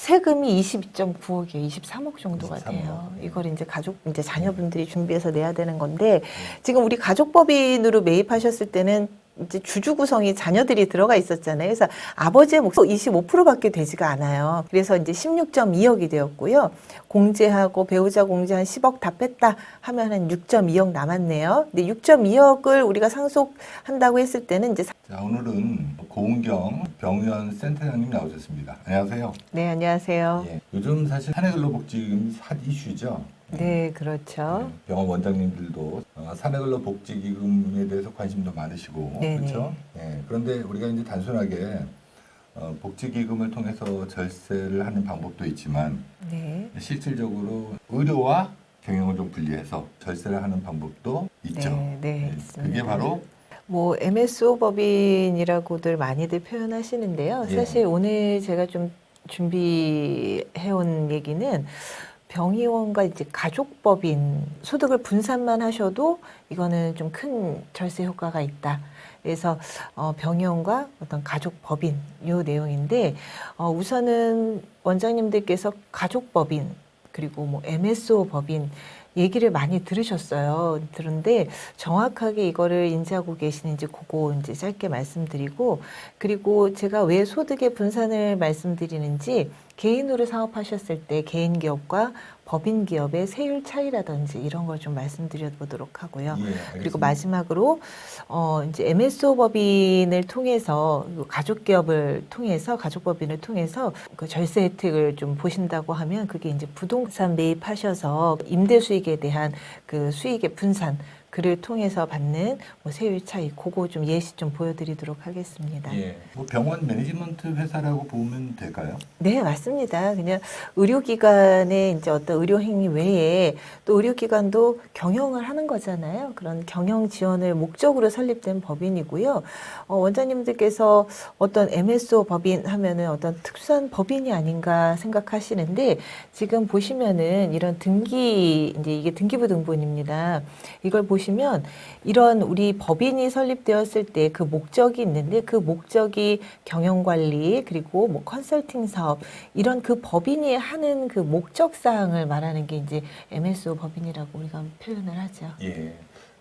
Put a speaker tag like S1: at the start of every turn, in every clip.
S1: 세금이 22.9억이에요. 23억 정도가
S2: 23억.
S1: 돼요. 이걸 이제 이제 자녀분들이 준비해서 내야 되는 건데, 지금 우리 가족법인으로 매입하셨을 때는 이제 주주 구성이 자녀들이 들어가 있었잖아요. 그래서 아버지의 몫 25%밖에 되지가 않아요. 그래서 이제 16.2억이 되었고요. 공제하고 배우자 공제 한 10억 다 뺐다 하면 한 6.2억 남았네요. 근데 6.2억을 우리가 상속한다고 했을 때는 이제
S2: 자, 오늘은 고은경 병의원 센터장님 나오셨습니다. 안녕하세요.
S1: 네, 안녕하세요.
S2: 예, 요즘 사실 사내근로복지금 핫 이슈죠.
S1: 네, 그렇죠.
S2: 병원 원장님들도 사내근로복지기금에 대해서 관심도 많으시고
S1: 네네.
S2: 그렇죠. 예, 그런데 우리가 이제 단순하게 복지기금을 통해서 절세를 하는 방법도 있지만
S1: 네.
S2: 실질적으로 의료와 경영을 좀 분리해서 절세를 하는 방법도 있죠.
S1: 네, 네,
S2: 예,
S1: 있습니다.
S2: 그게 바로
S1: 뭐 MSO 법인이라고들 많이들 표현하시는데요.
S2: 예.
S1: 사실 오늘 제가 좀 준비해온 얘기는 병의원과 이제 가족법인 소득을 분산만 하셔도 이거는 좀 큰 절세 효과가 있다. 그래서 병의원과 어떤 가족법인 요 내용인데 우선은 원장님들께서 가족법인 그리고 뭐 MSO 법인 얘기를 많이 들으셨어요. 그런데 정확하게 이거를 인지하고 계시는지 그거 이제 짧게 말씀드리고, 그리고 제가 왜 소득의 분산을 말씀드리는지 개인으로 사업하셨을 때 개인 기업과 법인 기업의 세율 차이라든지 이런 걸 좀 말씀드려 보도록 하고요.
S2: 예,
S1: 그리고
S2: 알겠습니다.
S1: 마지막으로 이제 MSO 법인을 통해서 가족 기업을 통해서 가족법인을 통해서 그 절세 혜택을 좀 보신다고 하면 그게 이제 부동산 매입하셔서 임대 수익에 대한 그 수익의 분산 그를 통해서 받는 뭐 세율 차이 그거 좀 예시 좀 보여드리도록 하겠습니다.
S2: 예, 뭐 병원 매니지먼트 회사라고 보면 될까요?
S1: 네, 맞습니다. 그냥 의료기관의 이제 어떤 의료행위 외에 또 의료기관도 경영을 하는 거잖아요. 그런 경영 지원을 목적으로 설립된 법인이고요. 원장님들께서 어떤 MSO 법인 하면은 어떤 특수한 법인이 아닌가 생각하시는데 지금 보시면은 이런 등기, 이제 이게 등기부 등본입니다. 이걸 보시면 이런 우리 법인이 설립되었을 때 그 목적이 있는데 그 목적이 경영관리 그리고 뭐 컨설팅 사업 이런 그 법인이 하는 그 목적 사항을 말하는 게 이제 MSO 법인이라고 우리가 표현을 하죠.
S2: 예.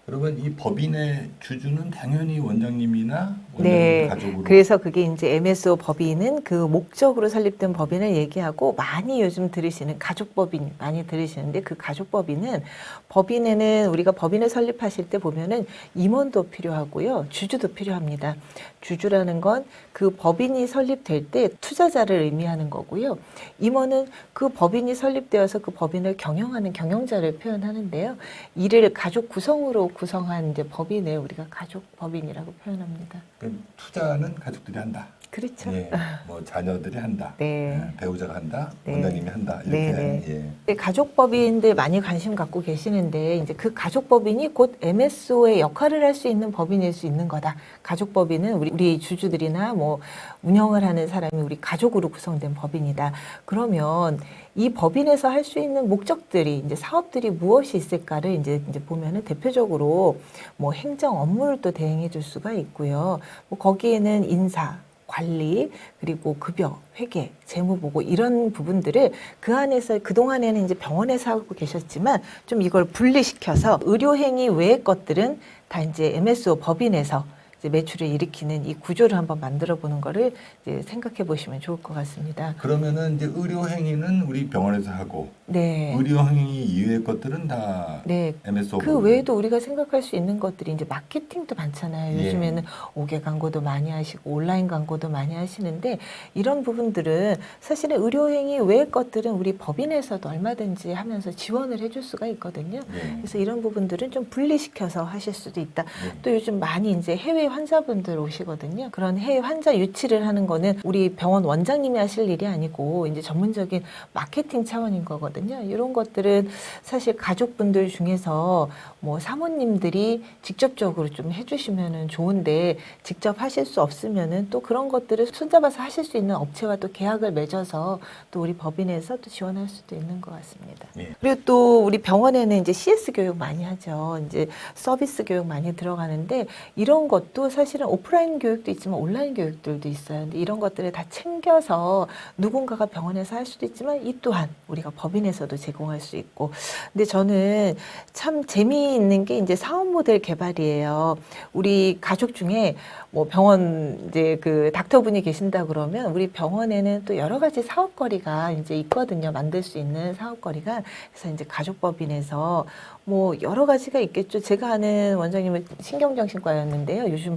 S2: 그러면 이 법인의 주주는 당연히 원장님이나 원장님
S1: 네.
S2: 가족으로.
S1: 그래서 그게 이제 MSO 법인은 그 목적으로 설립된 법인을 얘기하고 많이 요즘 들으시는 가족법인 많이 들으시는데 그 가족법인은 법인에는 우리가 법인을 설립하실 때 보면은 임원도 필요하고요. 주주도 필요합니다. 주주라는 건 그 법인이 설립될 때 투자자를 의미하는 거고요. 임원은 그 법인이 설립되어서 그 법인을 경영하는 경영자를 표현하는데요. 이를 가족 구성으로 구성한 이제 법인을 우리가 가족법인이라고 표현합니다.
S2: 그 투자는 가족들이 한다.
S1: 그렇죠.
S2: 예, 뭐 자녀들이 한다.
S1: 네.
S2: 예, 배우자가 한다.
S1: 네.
S2: 원장님이 한다. 이렇게.
S1: 네.
S2: 예.
S1: 가족법인들 많이 관심 갖고 계시는데 이제 그 가족법인이 곧 MSO의 역할을 할 수 있는 법인일 수 있는 거다. 가족법인은 우리 주주들이나 뭐 운영을 하는 사람이 우리 가족으로 구성된 법인이다. 그러면 이 법인에서 할 수 있는 목적들이 이제 사업들이 무엇이 있을까를 이제 보면은 대표적으로 뭐 행정 업무를 또 대행해 줄 수가 있고요. 뭐 거기에는 인사 관리 그리고 급여, 회계, 재무보고 이런 부분들을 그 안에서 그동안에는 이제 병원에서 하고 계셨지만 좀 이걸 분리시켜서 의료행위 외의 것들은 다 이제 MSO 법인에서 이제 매출을 일으키는 이 구조를 한번 만들어 보는 거를 이제 생각해 보시면 좋을 것 같습니다.
S2: 그러면은 이제 의료 행위는 우리 병원에서 하고
S1: 네.
S2: 의료 행위 이외의 것들은 다
S1: 네.
S2: MSO
S1: 그 외에도 우리가 생각할 수 있는 것들이 이제 마케팅도 많잖아요.
S2: 예.
S1: 요즘에는 5개 광고도 많이 하시고 온라인 광고도 많이 하시는데 이런 부분들은 사실은 의료행위 외의 것들은 우리 법인에서도 얼마든지 하면서 지원을 해줄 수가 있거든요.
S2: 예.
S1: 그래서 이런 부분들은 좀 분리시켜서 하실 수도 있다.
S2: 예.
S1: 또 요즘 많이 이제 해외 환자분들 오시거든요. 그런 해외 환자 유치를 하는 거는 우리 병원 원장님이 하실 일이 아니고 이제 전문적인 마케팅 차원인 거거든요. 이런 것들은 사실 가족분들 중에서 뭐 사모님들이 직접적으로 좀 해주시면은 좋은데 직접 하실 수 없으면은 또 그런 것들을 손잡아서 하실 수 있는 업체와 또 계약을 맺어서 또 우리 법인에서 또 지원할 수도 있는 것 같습니다.
S2: 예.
S1: 그리고 또 우리 병원에는 이제 CS 교육 많이 하죠. 이제 서비스 교육 많이 들어가는데 이런 것도 또 사실은 오프라인 교육도 있지만 온라인 교육들도 있어요. 근데 이런 것들을 다 챙겨서 누군가가 병원에서 할 수도 있지만 이 또한 우리가 법인에서도 제공할 수 있고. 근데 저는 참 재미있는 게 이제 사업 모델 개발이에요. 우리 가족 중에 뭐 병원 이제 그 닥터분이 계신다 그러면 우리 병원에는 또 여러 가지 사업거리가 이제 있거든요. 만들 수 있는 사업거리가. 그래서 이제 가족법인에서 뭐 여러 가지가 있겠죠. 제가 아는 원장님은 신경정신과였는데요. 요즘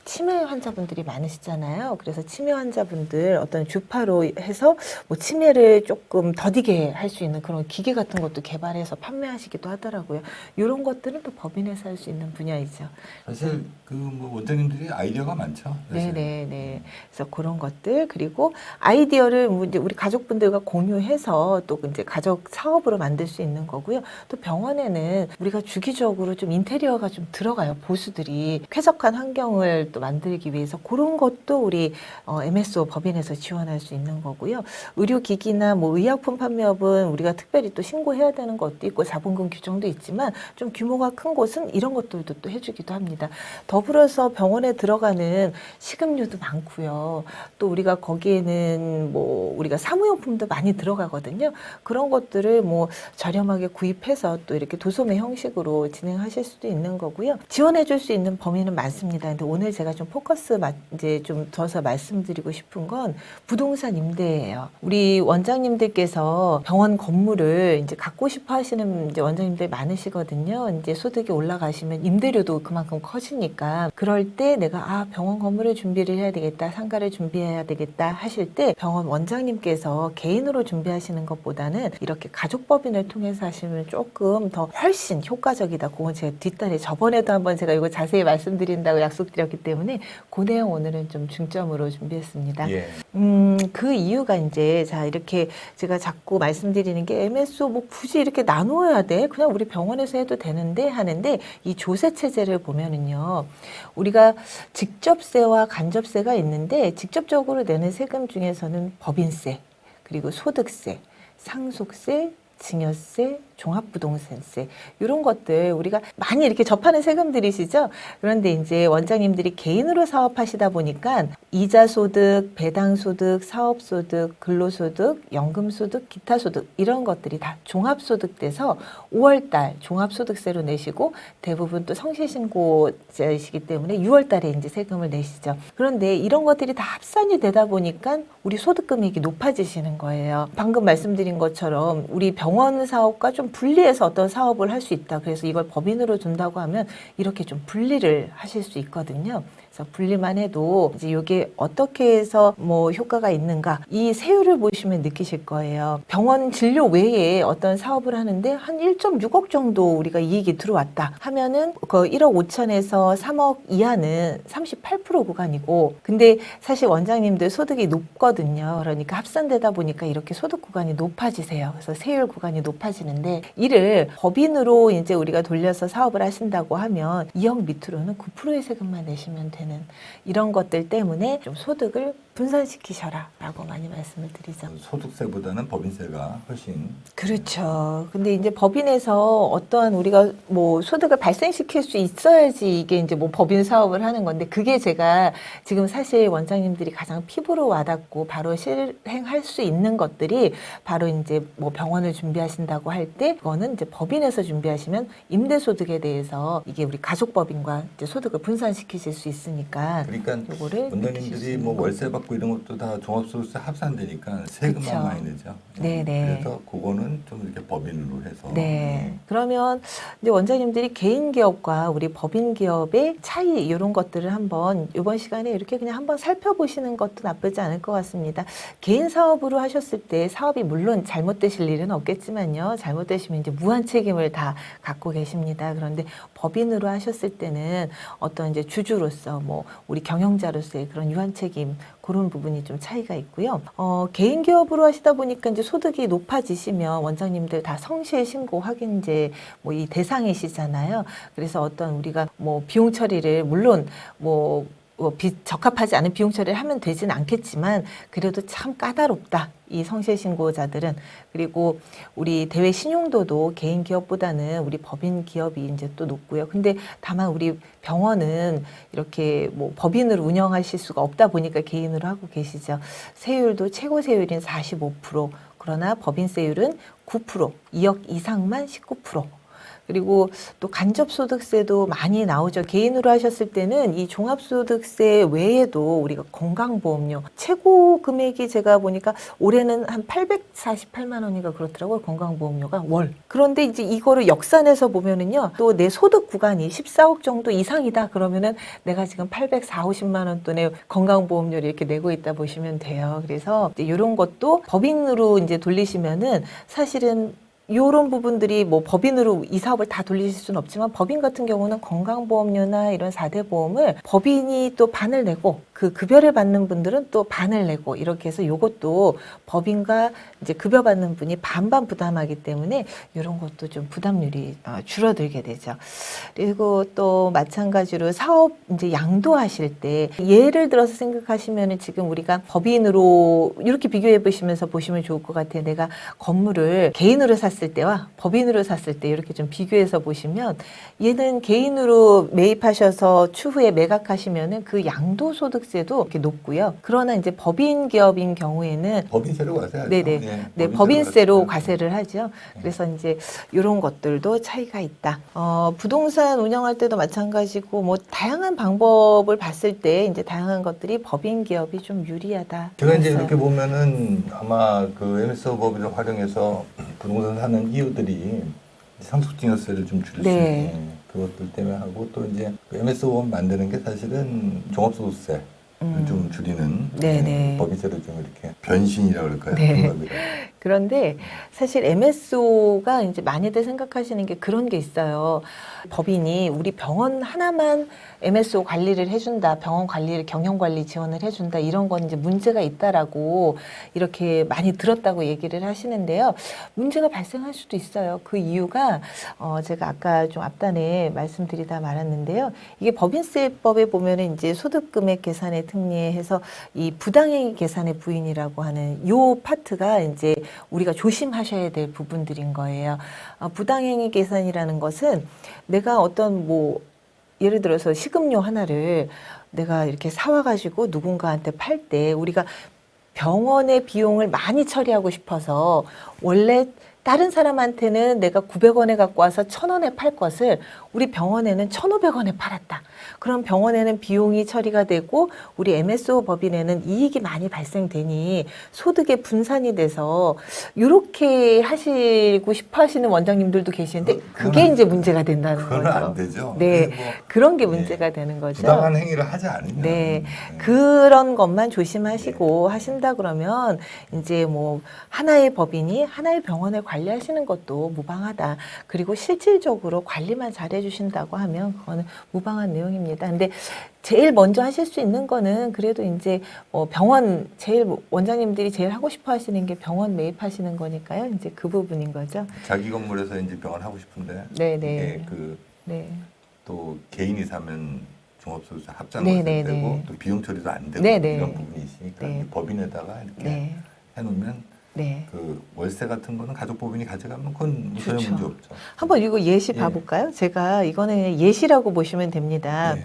S1: 치매 환자분들이 많으시잖아요. 그래서 치매 환자분들 어떤 주파로 해서 뭐 치매를 조금 더디게 할 수 있는 그런 기계 같은 것도 개발해서 판매하시기도 하더라고요. 이런 것들은 또 법인에서 할 수 있는 분야이죠.
S2: 사실 그 뭐 원장님들이 아이디어가 많죠. 사실.
S1: 네네네. 그래서 그런 것들 그리고 아이디어를 뭐 이제 우리 가족분들과 공유해서 또 이제 가족 사업으로 만들 수 있는 거고요. 또 병원에는 우리가 주기적으로 좀 인테리어가 좀 들어가요. 보수들이 쾌적한 환경을 또 만들기 위해서 그런 것도 우리 MSO 법인에서 지원할 수 있는 거고요. 의료기기나 뭐 의약품 판매업은 우리가 특별히 또 신고해야 되는 것도 있고 자본금 규정도 있지만 좀 규모가 큰 곳은 이런 것들도 또 해주기도 합니다. 더불어서 병원에 들어가는 식음료도 많고요. 또 우리가 거기에는 뭐 우리가 사무용품도 많이 들어가거든요. 그런 것들을 뭐 저렴하게 구입해서 또 이렇게 도소매 형식으로 진행하실 수도 있는 거고요. 지원해 줄 수 있는 범위는 많습니다. 근데 오늘 제가 좀 포커스 이제 좀 둬서 말씀드리고 싶은 건 부동산 임대예요. 우리 원장님들께서 병원 건물을 이제 갖고 싶어 하시는 이제 원장님들 많으시거든요. 이제 소득이 올라가시면 임대료도 그만큼 커지니까 그럴 때 내가 병원 건물을 준비를 해야 되겠다, 상가를 준비해야 되겠다 하실 때 병원 원장님께서 개인으로 준비하시는 것보다는 이렇게 가족법인을 통해서 하시면 조금 더 훨씬 효과적이다. 그건 제가 뒷단에 저번에도 한번 제가 이거 자세히 말씀드린다고 약속드렸기 때문에 그 내용 오늘은 좀 중점으로 준비했습니다.
S2: 예.
S1: 그 이유가 이제 자 이렇게 제가 자꾸 말씀드리는 게 MSO 뭐 굳이 이렇게 나누어야 돼? 그냥 우리 병원에서 해도 되는데 하는데 이 조세 체제를 보면은요. 우리가 직접세와 간접세가 있는데 직접적으로 내는 세금 중에서는 법인세, 그리고 소득세, 상속세, 증여세, 종합부동산세 이런 것들 우리가 많이 이렇게 접하는 세금들이시죠. 그런데 이제 원장님들이 개인으로 사업하시다 보니까 이자소득, 배당소득, 사업소득, 근로소득, 연금소득, 기타소득 이런 것들이 다 종합소득돼서 5월달 종합소득세로 내시고 대부분 또 성실신고자이시기 때문에 6월달에 이제 세금을 내시죠. 그런데 이런 것들이 다 합산이 되다 보니까 우리 소득금액이 높아지시는 거예요. 방금 말씀드린 것처럼 우리 병원 사업과 좀 분리해서 어떤 사업을 할 수 있다. 그래서 이걸 법인으로 둔다고 하면 이렇게 좀 분리를 하실 수 있거든요. 그래서 분리만 해도 이제 이게 어떻게 해서 뭐 효과가 있는가 이 세율을 보시면 느끼실 거예요. 병원 진료 외에 어떤 사업을 하는데 한 1.6억 정도 우리가 이익이 들어왔다 하면은 그 1억 5천에서 3억 이하는 38% 구간이고 근데 사실 원장님들 소득이 높거든요. 그러니까 합산되다 보니까 이렇게 소득 구간이 높아지세요. 그래서 세율 구간이 높아지는데 이를 법인으로 이제 우리가 돌려서 사업을 하신다고 하면 2억 밑으로는 9%의 세금만 내시면 되는 이런 것들 때문에 좀 소득을 분산시키셔라 라고 많이 말씀을 드리죠.
S2: 소득세보다는 법인세가 훨씬.
S1: 그렇죠. 근데 이제 법인에서 어떠한 우리가 뭐 소득을 발생시킬 수 있어야지 이게 이제 뭐 법인 사업을 하는 건데 그게 제가 지금 사실 원장님들이 가장 피부로 와닿고 바로 실행할 수 있는 것들이 바로 이제 뭐 병원을 준비하신다고 할 때 그거는 이제 법인에서 준비하시면 임대소득에 대해서 이게 우리 가족법인과 이제 소득을 분산시키실 수 있으니까
S2: 그러니까
S1: 요거를
S2: 원장님들이 뭐 월세 받고 이런 것도 다 종합소득세 합산되니까 세금만
S1: 그쵸.
S2: 많이 내죠.
S1: 네네.
S2: 그래서 그거는 좀 이렇게 법인으로 해서.
S1: 네. 그러면 이제 원장님들이 개인 기업과 우리 법인 기업의 차이 이런 것들을 한번 이번 시간에 이렇게 그냥 한번 살펴보시는 것도 나쁘지 않을 것 같습니다. 개인 사업으로 하셨을 때 사업이 물론 잘못되실 일은 없겠지만요. 잘못되시면 이제 무한 책임을 다 갖고 계십니다. 그런데 법인으로 하셨을 때는 어떤 이제 주주로서 뭐 우리 경영자로서의 그런 유한 책임 그런 부분이 좀 차이가 있고요. 개인 기업으로 하시다 보니까 이제 소득이 높아지시면 원장님들 다 성실 신고 확인제 뭐 이 대상이시잖아요. 그래서 어떤 우리가 뭐 비용 처리를 물론 뭐 적합하지 않은 비용 처리를 하면 되지는 않겠지만 그래도 참 까다롭다. 이 성실 신고자들은. 그리고 우리 대외 신용도도 개인 기업보다는 우리 법인 기업이 이제 또 높고요. 근데 다만 우리 병원은 이렇게 뭐 법인으로 운영하실 수가 없다 보니까 개인으로 하고 계시죠. 세율도 최고 세율인 45%, 그러나 법인세율은 9%, 2억 이상만 19%. 그리고 또 간접소득세도 많이 나오죠. 개인으로 하셨을 때는 이 종합소득세 외에도 우리가 건강보험료 최고 금액이 제가 보니까 올해는 한 848만 원인가 그렇더라고요. 건강보험료가 월. 그런데 이제 이거를 역산해서 보면은요. 또 내 소득 구간이 14억 정도 이상이다. 그러면은 내가 지금 840만 원 돈의 건강보험료를 이렇게 내고 있다 보시면 돼요. 그래서 이런 것도 법인으로 이제 돌리시면은 사실은 이런 부분들이 뭐 법인으로 이 사업을 다 돌리실 수는 없지만 법인 같은 경우는 건강보험료나 이런 4대 보험을 법인이 또 반을 내고 그 급여를 받는 분들은 또 반을 내고 이렇게 해서 이것도 법인과 이제 급여 받는 분이 반반 부담하기 때문에 이런 것도 좀 부담률이 줄어들게 되죠. 그리고 또 마찬가지로 사업 이제 양도하실 때 예를 들어서 생각하시면은 지금 우리가 법인으로 이렇게 비교해 보시면서 보시면 좋을 것 같아요. 내가 건물을 개인으로 샀을 때와 법인으로 샀을 때 이렇게 좀 비교해서 보시면 얘는 개인으로 매입하셔서 추후에 매각하시면은 그 양도소득세도 이렇게 높고요. 그러나 이제 법인 기업인 경우에는
S2: 법인세로 과세하죠.
S1: 네네.
S2: 예,
S1: 네, 법인세로 과세를 하죠. 그래서 이제 이런 것들도 차이가 있다. 부동산 운영할 때도 마찬가지고 뭐 다양한 방법을 봤을 때 이제 다양한 것들이 법인 기업이 좀 유리하다.
S2: 제가 이제
S1: 그랬어요.
S2: 이렇게 보면은 아마 그 MSO 법인을 활용해서 부동산 사는 이유들이 상속증여세를 좀 줄일 수
S1: 네.
S2: 있는 그것들 때문에 하고 또 이제 그 MSO 법 만드는 게 사실은 종합소득세 좀 줄이는
S1: 네네.
S2: 법인세를 좀 이렇게 변신이라고 그럴까요?
S1: 네.
S2: 종합이라고.
S1: 그런데 사실 MSO가 이제 많이들 생각하시는 게 그런 게 있어요. 법인이 우리 병원 하나만 MSO 관리를 해준다, 병원 관리를 경영 관리 지원을 해준다 이런 건 이제 문제가 있다라고 이렇게 많이 들었다고 얘기를 하시는데요. 문제가 발생할 수도 있어요. 그 이유가 제가 아까 좀 앞단에 말씀드리다 말았는데요. 이게 법인세법에 보면은 이제 소득금액 계산에 특례해서 이 부당행위 계산의 부인이라고 하는 요 파트가 이제 우리가 조심하셔야 될 부분들인 거예요. 부당행위 계산이라는 것은 내가 어떤 뭐 예를 들어서 식음료 하나를 내가 이렇게 사와가지고 누군가한테 팔 때 우리가 병원의 비용을 많이 처리하고 싶어서 원래 다른 사람한테는 내가 900원에 갖고 와서 1000원에 팔 것을 우리 병원에는 1500원에 팔았다. 그럼 병원에는 비용이 처리가 되고 우리 MSO 법인에는 이익이 많이 발생되니 소득의 분산이 돼서 이렇게 하시고 싶어 하시는 원장님들도 계시는데 그게 이제 문제가 된다는
S2: 그건
S1: 거죠.
S2: 안 되죠.
S1: 네.
S2: 뭐
S1: 그런 게 문제가 되는 거죠.
S2: 부당한 행위를 하지 않으면
S1: 네. 그런 것만 조심하시고 하신다 그러면 이제 뭐 하나의 법인이 하나의 병원을 관리하시는 것도 무방하다. 그리고 실질적으로 관리만 잘해 주신다고 하면 그거는 무방한 내용입니다. 근데 제일 먼저 하실 수 있는 거는 그래도 이제 병원 제일 원장님들이 제일 하고 싶어 하시는 게 병원 매입하시는 거니까요. 이제 그 부분인 거죠.
S2: 자기 건물에서 이제 병원 하고 싶은데
S1: 네네.
S2: 이게 그
S1: 네.
S2: 또 개인이 사면 종합소득세 합산
S1: 네,
S2: 과세도
S1: 네,
S2: 되고
S1: 네.
S2: 또 비용 처리도 안 되고
S1: 네, 네.
S2: 이런 부분이 있으니까
S1: 네.
S2: 법인에다가 이렇게
S1: 네.
S2: 해놓으면
S1: 네.
S2: 그 월세 같은 거는 가족법인이 가져가면 그건 전혀
S1: 좋죠.
S2: 문제 없죠.
S1: 한번 이거 예시
S2: 예.
S1: 봐볼까요? 제가 이거는 예시라고 보시면 됩니다.
S2: 예.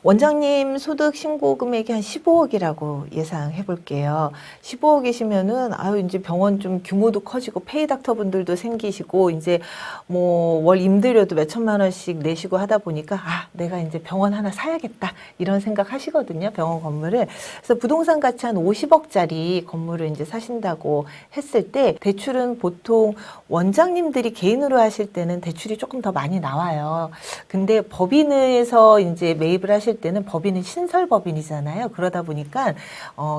S1: 원장님 소득 신고 금액이 한 15억이라고 예상해 볼게요. 15억이시면은 아유 이제 병원 좀 규모도 커지고 페이닥터 분들도 생기시고 이제 뭐 월 임대료도 몇 천만 원씩 내시고 하다 보니까 아 내가 이제 병원 하나 사야겠다 이런 생각 하시거든요. 병원 건물을. 그래서 부동산 가치 한 50억짜리 건물을 이제 사신다고 했을 때 대출은 보통 원장님들이 개인으로 하실 때는 대출이 조금 더 많이 나와요. 근데 법인에서 이제 매입을 하실 때는 법인은 신설법인이잖아요. 그러다 보니까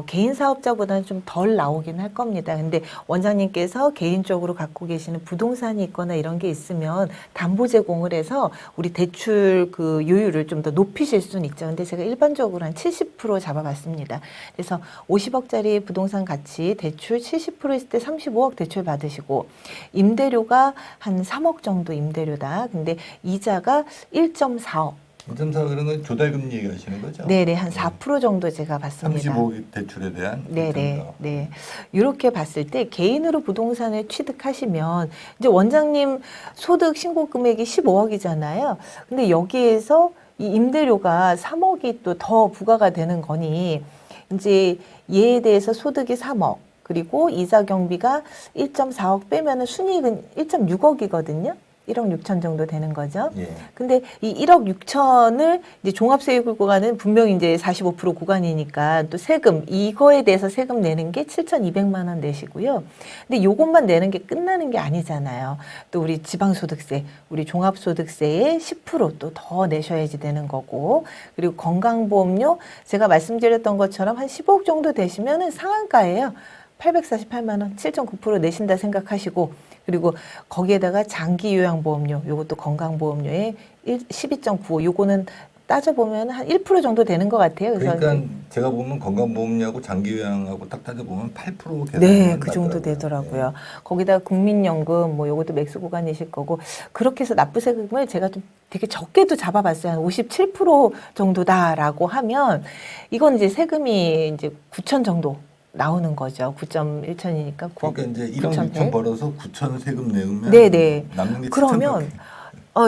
S1: 개인 사업자보다는 좀 덜 나오긴 할 겁니다. 근데 원장님께서 개인적으로 갖고 계시는 부동산이 있거나 이런 게 있으면 담보 제공을 해서 우리 대출 그 요율을 좀 더 높이실 수는 있죠. 근데 제가 일반적으로 한 70% 잡아봤습니다. 그래서 50억짜리 부동산 가치 대출 70% 있을 때 35억 대출 받으시고 임대료가 한 3억 정도 임대료다. 근데 이자가 1.4억.
S2: 2.4 그런 건 조달금리 얘기하시는 거죠?
S1: 네네, 한 4% 정도 제가 봤습니다.
S2: 35억 대출에 대한
S1: 네네,
S2: 2.4.
S1: 네. 이렇게 봤을 때 개인으로 부동산을 취득하시면 이제 원장님 소득 신고 금액이 15억이잖아요. 근데 여기에서 이 임대료가 3억이 또 더 부과가 되는 거니 이제 얘에 대해서 소득이 3억 그리고 이자 경비가 1.4억 빼면은 순이익은 1.6억이거든요. 1억 6천 정도 되는 거죠.
S2: 예.
S1: 근데 이 1억 6천을 이제 종합세율 구간은 분명히 이제 45% 구간이니까 또 세금, 이거에 대해서 세금 내는 게 7,200만 원 내시고요. 근데 요것만 내는 게 끝나는 게 아니잖아요. 또 우리 지방소득세, 우리 종합소득세의 10%또 더 내셔야지 되는 거고, 그리고 건강보험료, 제가 말씀드렸던 것처럼 한 15억 정도 되시면은 상한가예요. 848만 원, 7.9% 내신다 생각하시고, 그리고 거기에다가 장기요양보험료, 요것도 건강보험료의 12.95, 요거는 따져보면 한 1% 정도 되는 것 같아요. 그래서
S2: 그러니까 제가 보면 건강보험료하고 장기요양하고 딱 따져보면 8% 계산이
S1: 네, 그 정도 되더라고요. 거기다 국민연금, 뭐 요것도 맥스 구간이실 거고, 그렇게 해서 납부세금을 제가 좀 되게 적게도 잡아봤어요. 한 57% 정도다라고 하면, 이건 이제 세금이 이제 9천 정도 나오는 거죠. 9.1천이니까 9억.
S2: 그러니까 이제 1억 6천 벌어서 9천 세금 내면
S1: 네네.
S2: 남는 게 7천
S1: 그러면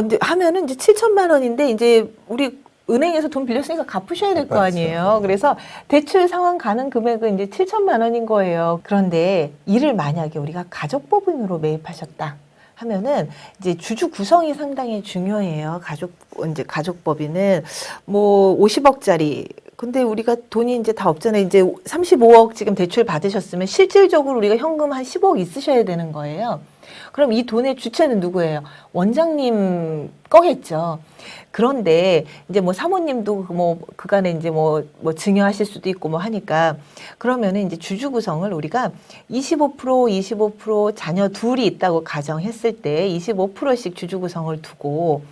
S1: 이제 하면은 이제 7천만 원인데 이제 우리 은행에서 돈 빌렸으니까 갚으셔야 될 거 아니에요. 그래서 대출 상환 가능 금액은 이제 7천만 원인 거예요. 그런데 이를 만약에 우리가 가족법인으로 매입하셨다 하면은 이제 주주 구성이 상당히 중요해요. 이제 가족법인은 뭐 50억짜리 근데 우리가 돈이 이제 다 없잖아요. 이제 35억 지금 대출 받으셨으면 실질적으로 우리가 현금 한 10억 있으셔야 되는 거예요. 그럼 이 돈의 주체는 누구예요? 원장님 거겠죠. 그런데 이제 뭐 사모님도 뭐 그간에 이제 뭐 증여하실 수도 있고 뭐 하니까 그러면은 이제 주주 구성을 우리가 25% 자녀 둘이 있다고 가정했을 때 25%씩 주주 구성을 두고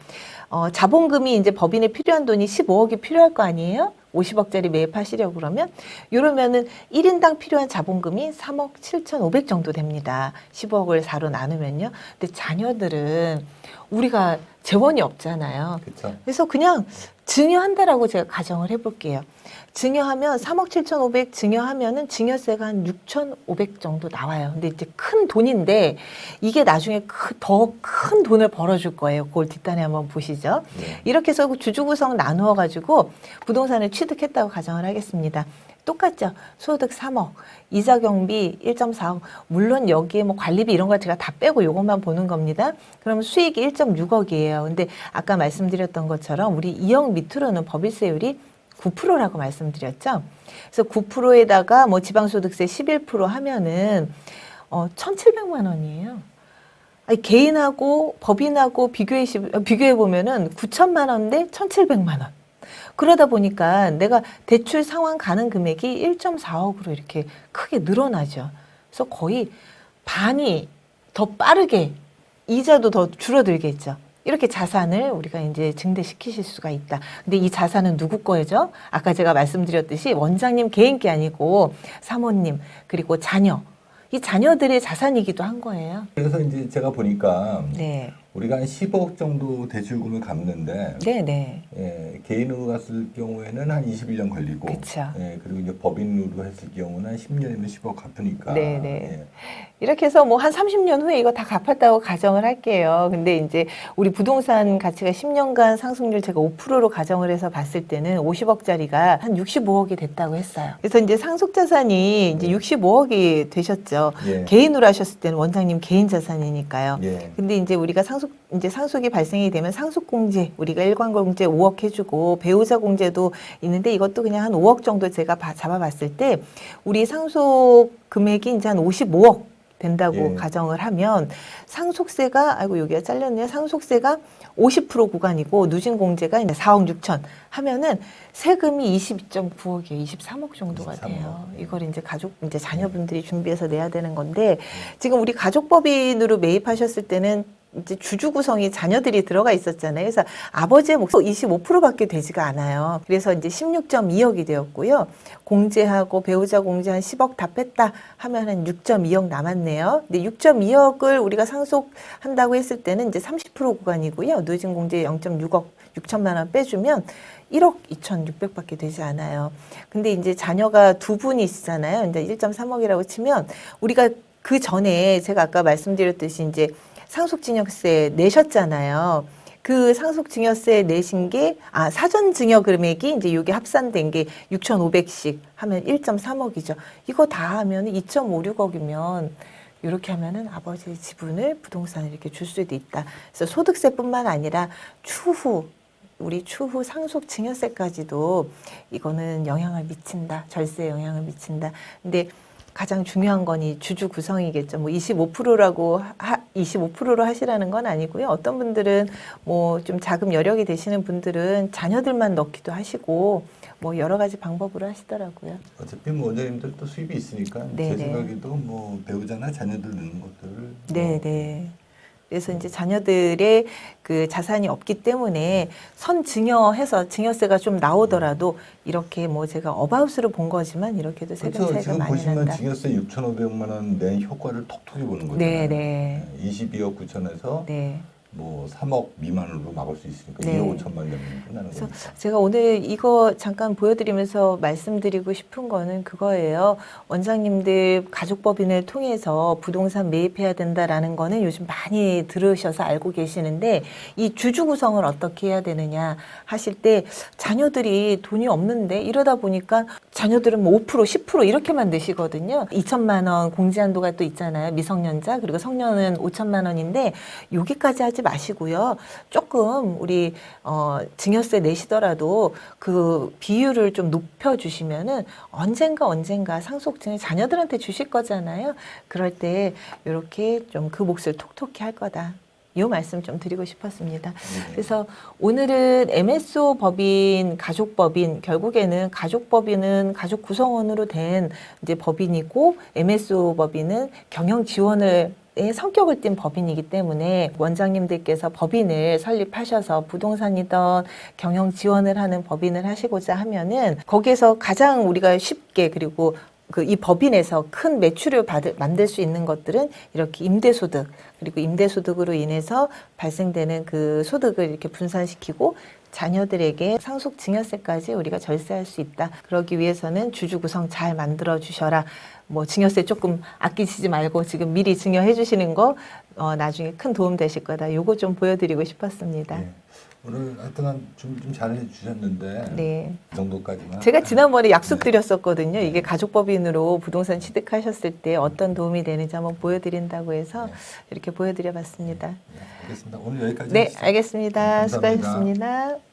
S1: 자본금이 이제 법인에 필요한 돈이 15억이 필요할 거 아니에요? 50억짜리 매입하시려고 그러면 이러면은 1인당 필요한 자본금이 3억 7,500 정도 됩니다. 15억을 4로 나누면요. 근데 자녀들은 우리가 재원이 없잖아요.
S2: 그쵸.
S1: 그래서 그냥 증여한다라고 제가 가정을 해볼게요. 증여하면 3억 7,500 증여하면은 증여세가 한 6,500 정도 나와요. 근데 이제 큰 돈인데 이게 나중에 더 큰 돈을 벌어줄 거예요. 그걸 뒷단에 한번 보시죠.
S2: 네.
S1: 이렇게 해서 주주 구성 나누어 가지고 부동산을 취득했다고 가정을 하겠습니다. 똑같죠. 소득 3억, 이자 경비 1.4억. 물론 여기에 뭐 관리비 이런 거 제가 다 빼고 요것만 보는 겁니다. 그러면 수익이 1.6억이에요. 근데 아까 말씀드렸던 것처럼 우리 2억 밑으로는 법인세율이 9%라고 말씀드렸죠. 그래서 9%에다가 뭐 지방소득세 11% 하면은 1,700만 원이에요. 아니, 개인하고 법인하고 비교해 보면은 9천만 원인데 1,700만 원. 그러다 보니까 내가 대출 상환 가능 금액이 1.4억으로 이렇게 크게 늘어나죠. 그래서 거의 반이 더 빠르게 이자도 더 줄어들겠죠. 이렇게 자산을 우리가 이제 증대시키실 수가 있다. 근데 이 자산은 누구 거죠? 아까 제가 말씀드렸듯이 원장님 개인 게 아니고 사모님 그리고 자녀. 이 자녀들의 자산이기도 한 거예요.
S2: 그래서 이제 제가 보니까
S1: 네.
S2: 우리가 한 10억 정도 대출금을 갚는데
S1: 네네.
S2: 예, 개인으로 갔을 경우에는 한 21년 걸리고
S1: 그쵸.
S2: 예, 그리고 이제 법인으로 했을 경우는 한 10년이면 10억 갚으니까
S1: 네네.
S2: 예.
S1: 이렇게 해서 뭐 한 30년 후에 이거 다 갚았다고 가정을 할게요. 근데 이제 우리 부동산 가치가 10년간 상승률 제가 5%로 가정을 해서 봤을 때는 50억짜리가 한 65억이 됐다고 했어요. 그래서 이제 상속 자산이 이제 65억이 되셨죠.
S2: 예.
S1: 개인으로 하셨을 때는 원장님 개인 자산이니까요.
S2: 예.
S1: 근데 이제 우리가 상속이 발생이 되면 상속공제, 우리가 일괄공제 5억 해주고 배우자 공제도 있는데 이것도 그냥 한 5억 정도 제가 잡아봤을 때 우리 상속 금액이 이제 한 55억 된다고
S2: 예.
S1: 가정을 하면 상속세가 아이고 여기가 잘렸네요. 상속세가 50% 구간이고 누진공제가 이제 4억 6천 하면은 세금이 22.9억이에요. 23억 정도가
S2: 23억.
S1: 돼요. 이걸 이제 자녀분들이 준비해서 내야 되는 건데 지금 우리 가족법인으로 매입하셨을 때는 이제 주주 구성이 자녀들이 들어가 있었잖아요. 그래서 아버지의 몫은 25%밖에 되지가 않아요. 그래서 이제 16.2억이 되었고요. 공제하고 배우자 공제 한 10억 다 뺐다 하면 한 6.2억 남았네요. 근데 6.2억을 우리가 상속한다고 했을 때는 이제 30% 구간이고요. 누진 공제 0.6억 6천만 원 빼주면 1억 2,600밖에 되지 않아요. 근데 이제 자녀가 두 분이시잖아요. 이제 1.3억이라고 치면 우리가 그 전에 제가 아까 말씀드렸듯이 이제 상속증여세 내셨잖아요. 그 상속증여세 내신 게, 사전증여 금액이 이제 이게 합산된 게 6,500씩 하면 1.3억이죠. 이거 다 하면 2.56억이면 이렇게 하면은 아버지의 지분을 부동산을 이렇게 줄 수도 있다. 그래서 소득세뿐만 아니라 우리 추후 상속증여세까지도 이거는 영향을 미친다. 절세에 영향을 미친다. 근데 가장 중요한 건 이 주주 구성이겠죠. 뭐 25%라고 25%로 하시라는 건 아니고요. 어떤 분들은 뭐 좀 자금 여력이 되시는 분들은 자녀들만 넣기도 하시고 뭐 여러 가지 방법으로 하시더라고요.
S2: 어차피 뭐 원장님들 또 수입이 있으니까
S1: 네네.
S2: 제 생각에도 뭐 배우자나 자녀들 넣는 것들을
S1: 네. 그래서 이제 자녀들의 그 자산이 없기 때문에 선증여해서 증여세가 좀 나오더라도 이렇게 뭐 제가 어바웃으로 본 거지만 이렇게도 세금
S2: 그렇죠.
S1: 차이가
S2: 지금
S1: 많이
S2: 보시면
S1: 난다.
S2: 증여세 6,500만 원 낸 효과를 톡톡히 보는 거잖아요.
S1: 네.
S2: 22억 9천에서
S1: 네.
S2: 뭐 3억 미만으로 막을 수 있으니까
S1: 네.
S2: 2억 5천만 내면 끝나는
S1: 그래서
S2: 거니까.
S1: 제가 오늘 이거 잠깐 보여드리면서 말씀드리고 싶은 거는 그거예요. 원장님들 가족법인을 통해서 부동산 매입해야 된다라는 거는 요즘 많이 들으셔서 알고 계시는데 이 주주 구성을 어떻게 해야 되느냐 하실 때 자녀들이 돈이 없는데 이러다 보니까 자녀들은 뭐 5%, 10% 이렇게만 내시거든요. 2천만 원 공제 한도가 또 있잖아요. 미성년자 그리고 성년은 5천만 원인데 여기까지 하지 마시고요. 조금 우리 증여세 내시더라도 그 비율을 좀 높여 주시면은 언젠가 상속증을 자녀들한테 주실 거잖아요. 그럴 때 이렇게 좀 그 몫을 톡톡히 할 거다. 이 말씀 좀 드리고 싶었습니다. 그래서 오늘은 MSO 법인, 가족법인, 결국에는 가족법인은 가족 구성원으로 된 이제 법인이고 MSO 법인은 경영 지원을 성격을 띈 법인이기 때문에 원장님들께서 법인을 설립하셔서 부동산이든 경영 지원을 하는 법인을 하시고자 하면은 거기에서 가장 우리가 쉽게 그리고 이 법인에서 큰 매출을 만들 수 있는 것들은 이렇게 임대소득 그리고 임대소득으로 인해서 발생되는 그 소득을 이렇게 분산시키고 자녀들에게 상속증여세까지 우리가 절세할 수 있다. 그러기 위해서는 주주 구성 잘 만들어 주셔라. 뭐 증여세 조금 아끼시지 말고 지금 미리 증여해 주시는 거 나중에 큰 도움 되실 거다. 요거 좀 보여드리고 싶었습니다.
S2: 네. 오늘 하여튼 좀 잘해 주셨는데
S1: 네.
S2: 그 정도까지만.
S1: 제가 지난번에 약속드렸었거든요. 이게 가족법인으로 부동산 취득하셨을 때 어떤 도움이 되는지 한번 보여드린다고 해서 이렇게 보여드려 봤습니다.
S2: 네, 알겠습니다. 오늘 여기까지
S1: 네,
S2: 하시죠.
S1: 알겠습니다.
S2: 네, 감사합니다.
S1: 수고하셨습니다.